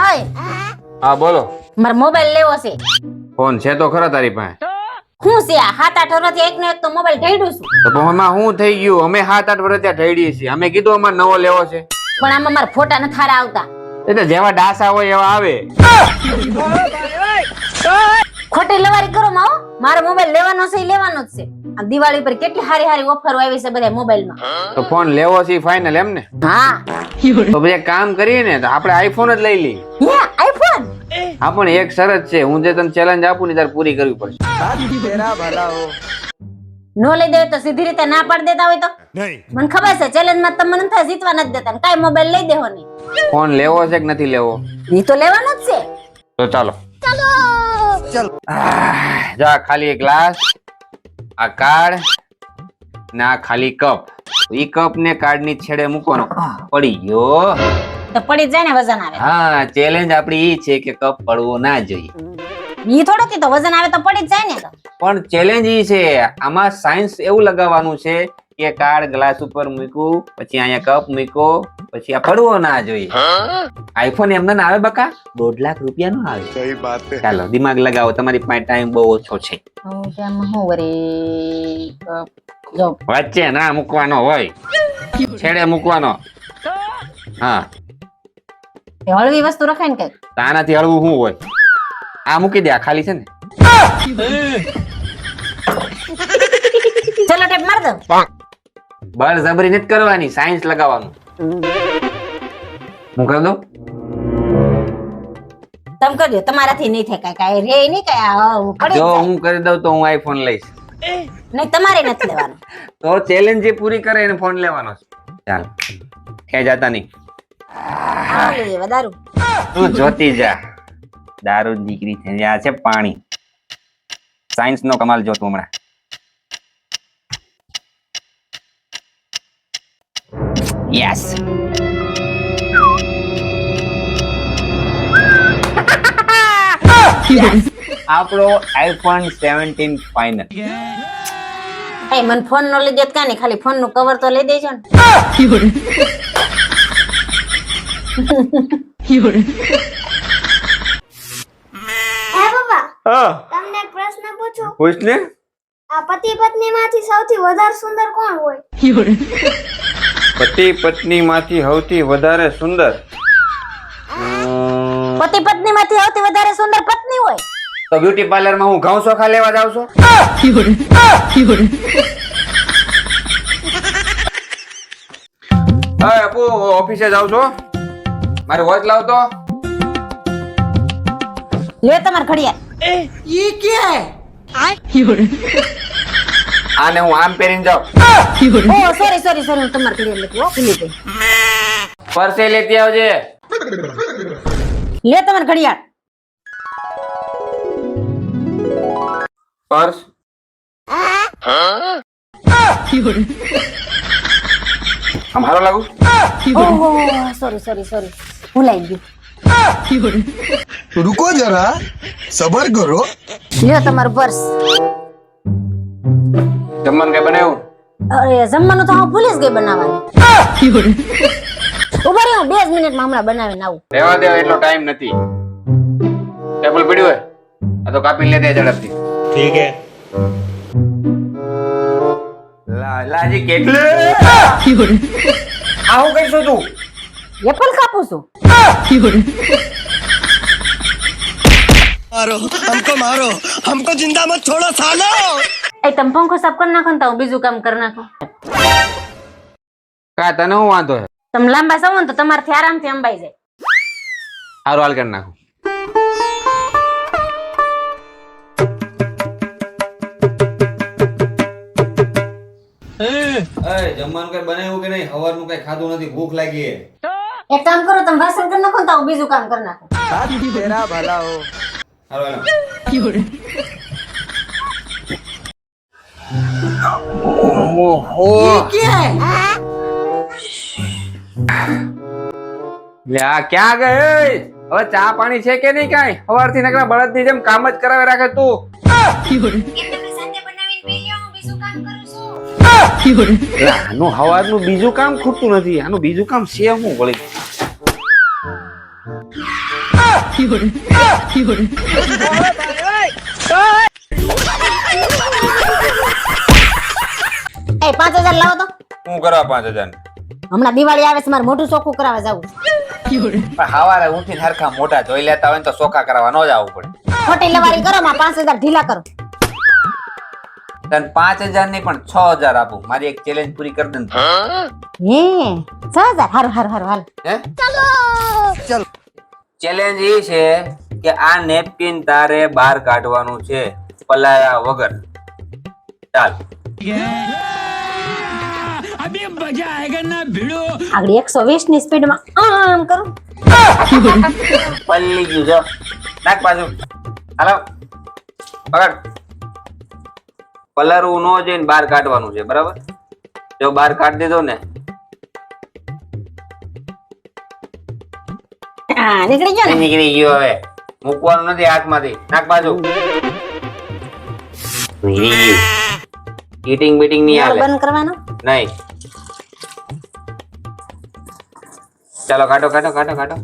ઓય હા બોલો. મારો મોબાઈલ લેવો છે. ફોન છે તો ખરા તારી પાસે? હું છે આ 7-8 વર્ષથી એકનો એક તો મોબાઈલ ઢેડું છું. તો એમાં શું થઈ ગયું? અમે 7-8 વર્ષ ત્યાં ઢળીએ છીએ. અમે કીધું અમારે નવો લેવો છે. પણ આમાં મારા ફોટા નથી સારા આવતા. એટલે જેવા ડાસા હોય એવા આવે. ખોટી લવારી કરો માવો. મારો મોબાઈલ લેવાનો છે ઈ લેવાનો જ છે. આ દિવાળી પર કેટલી હારી ઓફરો આવી છે બધા મોબાઈલમાં. તો ફોન લેવો છે ફાઇનલ એમ ને? હા તો પછી એક કામ કરીએ ને, તો આપણે આઈફોન જ લઈ લઈએ. હે આઈફોન? હા પણ એક શરત છે, હું જે તને ચેલેન્જ આપું ને તારે પૂરી કરવી પડશે. નો લઈ દે તો સીધી રીતે ના પાડી દેતા હોય તો? મને ખબર છે ચેલેન્જ માં તમને નથી જીતવા નથી દેતા ને કાઈ મોબાઈલ લઈ દેવો નહીં. ફોન લેવો છે કે નથી લેવો? ઈ તો લેવાનો જ છે. તો ચાલો જા, ખાલી એક ગ્લાસ, આ કાર્ડ ને આ ખાલી કપ. ઈ કપ ને કાર્ડ ની છેડે મૂકવાનો. પડી ગયો તો પડી જ જાય ને વજન આવે. હા, ચેલેન્જ આપડી ઈ છે કે કપ પડવો ના જોઈએ. ઈ થોડું તો વજન આવે તો પડી જ જાય ને. તો પણ ચેલેન્જ ઈ છે, આમાં સાયન્સ એવું લગાવવાનું છે કે કાર્ડ ગ્લાસ ઉપર મૂક્યું, પછી અહીંયા કપ મૂક્યો, પછી આ પડવો ના જોઈએ. આઈફોન એમને ના આવે બકા, 2.5 લાખ રૂપિયા નો આવે. સહી બાત છે. ચાલો દિમાગ લગાવો, તમારી પાસે ટાઈમ બહુ ઓછો છે. હું વરી જો વચ્ચે ના મૂકવાનો હોય, છેડે મૂકવાનો. હા, હળવી વસ્તુ રખાય ને કઈ. તો આનાથી હળવું શું હોય? આ મૂકી દે, આ ખાલી છે ને. ચલો ટેપ માર દો. બળજબરી નથી કરવાની, સાયન્સ લગાવવાનું. હું કરી દઉં? તમે કરજો, તમારાથી નહીં થાય કાઈ રે નહીં કાઈ પડી જો જાય. હું કરી દઉં તો હું આઈફોન લઈશ. નહીં તમારે નથી લેવાનું. તો ચેલેન્જ જે પૂરી કરે એને ફોન લેવાનો છે. ચાલ, ક્યાંય જાતા નહીં. આ લઈએ વધારું. તું જોતી જા, દારૂ દીકરી થઈ આ છે પાણી. સાયન્સ નો કમાલ જો તું હમણાં. યસ, આપણો આઈફોન 17 ફાઇનલ. એ મને ફોન નો લઈ દેત કાની, ખાલી ફોન નું કવર તો લઈ દેજો ને. હે પપ્પા, હા, તમને એક પ્રશ્ન પૂછું. પૂછ ને. આ પતિ પત્ની માંથી સૌથી વધારે સુંદર કોણ હોય? પતિ પત્ની માંથી સૌથી વધારે સુંદર? પતિ પત્ની માંથી સૌથી વધારે સુંદર પત્ની હોય. તો બ્યુટી પાર્લર માં હું ઘઉં ચોખા લેવા જાવ છો? હા આપુ, ઓફિસે જાવ છો? મારે વોચ લાવતો. લે તમાર ઘડિયાળ. આને હું આમ પહેરીને જાઉં. ઓ સોરી સોરી સોરી, હું તમાર ઘડિયાળ લેતી હો, ભૂલી ગઈ. પરસે લેતી આવજે. લે તમાર ઘડિયાળ. પર્સ. આમ હારો લાગુ? ઓહો સોરી સોરી સોરી, ભૂલાઈ ગયું. रुको जरा, सबर करो. લ્યો તમારું પર્સ. જમવાનું કઈ બનાવ્યું? અરે જમવાનું તો હું ભૂલી જ ગઈ બનાવવાનું. ઉભા રહ્યો, 2 મિનિટમાં હમણાં બનાવીને આવું. રહેવા દે, એટલો ટાઈમ નથી. ટેબલ પડ્યું હોય આ તો કાપીને લે દે ઝડપથી. ठीक है. લાજી કેટલે આ હું કઈશું તું? એપલ કાપું છું. मारो हमको जिंदा मत छोड़ो सालो. એ તમે પંખો સાફ કરી નાખો ને તો હું બીજું કામ કરી નાખું. કા તને હું વાંધો છે? તમે લાંબા સવો ને તો તમારથી આરામથી અંબાઈ જાય. સારું હાલ કરી નાખું. જમવાનું કઈ બનાવ્યું કે નહીં? સવારનું કઈ ખાધું નથી, ભૂખ લાગી. એક કામ કરો, તમે વાસણ કરી નાખો ને તો હું બીજું કામ કરી નાખું. સારું હાલો. લે આ ક્યાં ગઈ? હવે ચા પાણી છે કે નહીં? કાંઈ સવારથી નકરા બળદની જેમ કામ જ કરાવે રાખે તું. આનું સવારનું બીજું કામ ખૂટતું નથી, આનું બીજું કામ છે શું વળી? એ 5000 લાવો તો. હું કરવા 5000? હમણાં દિવાળી આવે છે, મારે મોઢું ચોખ્ખું કરાવવા જાવું છે. પણ હવારે ઉઠીને હરખા મોઢા ધોઈ લેતા હોય ને તો સોખા કરવા ન જવું પડે. ખોટી લવારી કરો, માં 5000 ઢીલા કરો. તને 5000 નહીં પણ 6000 આપું. મારી એક ચેલેન્જ પૂરી કરી દે ને. હે 6000 હારું હારું હારું હાલ. હે? ચેલેન્જ એ છે કે આ નેપકિન તારે બહાર કાઢવાનું છે પલાયા વગર. ચાલ. આગળ 120 ની સ્પીડ માં આમ કરું. પલ્લી ગયું જો. નાખ પાછું. હાલો પકડ. પલરવું નો જઈને બહાર કાઢવાનું છે, બરાબર? જો બહાર કાઢી દીધો ને, હા નીકળી ગયો ને. નીકળી ગયો. હવે મૂકવાનું નથી હાથમાંથી. નાખ પાછું. નીકળી ગયું. હીટિંગ બીટિંગ નહીં આવે. બંધ કરવાનો. નહીં. ચાલો કાઢો કાઢો કાઢો કાઢો.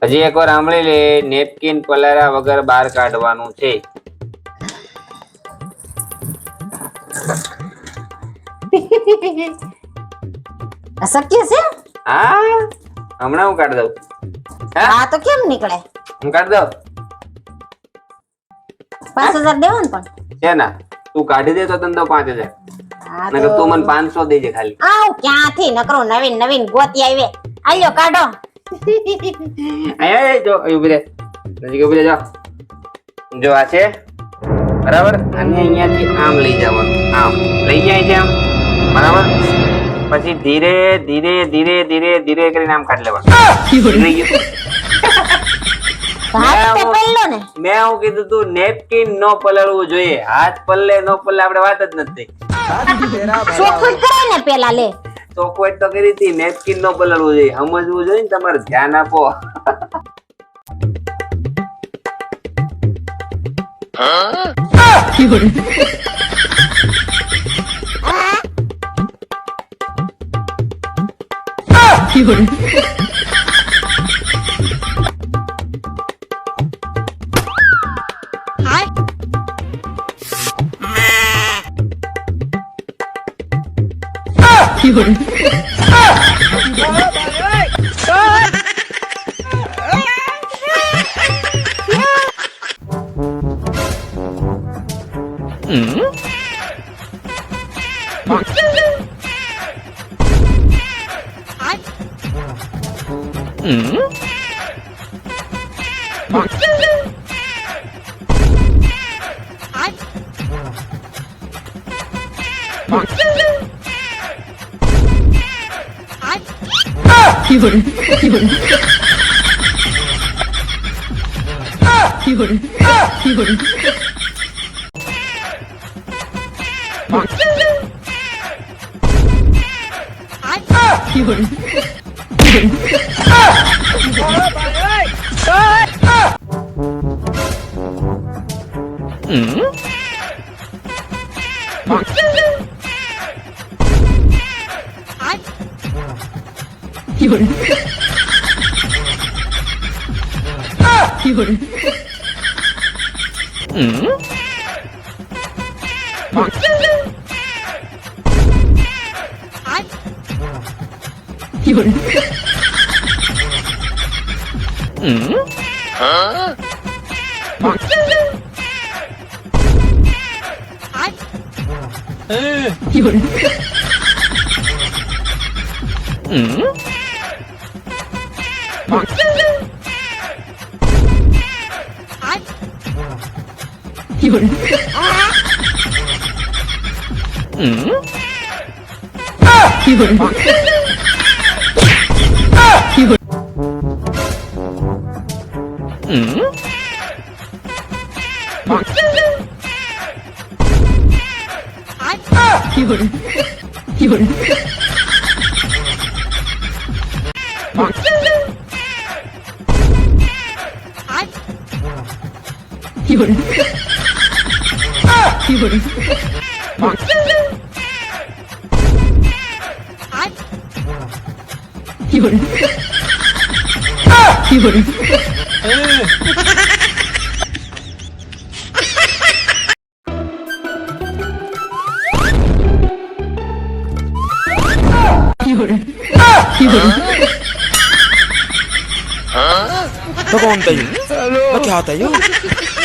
હજી એકવાર સાંભળી લે. નેપકિન પલારા વગર બહાર કાઢવાનું છે. અશક્ય છે. હા હમણાં હું કાઢી દઉં. હા આ તો કેમ નીકળે? હું કાઢી દઉં. 5000 દેવો ને પણ. છે ના તું કાઢી દે તો તને દઉં 5000. હા નકર તું મને 500 દેજે ખાલી. આવ ક્યાંથી નકરો નવીન નવીન ગોતી આવે. આલ્યો કાઢો. આય જો ઉભી રે. નજીક ઉભી રે. જો જો આ છે બરાબર. અને અહીંયાથી આમ લઈ જવાનું. આમ લઈ જાય છે આમ, બરાબર? પછી ધીરે ધીરે ધીરે ધીરે ધીરે કરીને આમ કાઢી લેવાનું. થઈ ગયું. હાથ તો પહેલો ને. મેં હું કીધું તું નેપકિન નો પલળવું જોઈએ. હાથ પલ્લે નો પલ્લે આપણે વાત જ નથી. ચોખ્ખું જ કરાય ને પેલા લે. ચોખવટ તો કરી હતી. નેપકિન નો પલળવું જોઈએ. સમજવું જોઈએ ને. તમારે ધ્યાન આપો. तो कौन था ये? तो क्या होता है ये?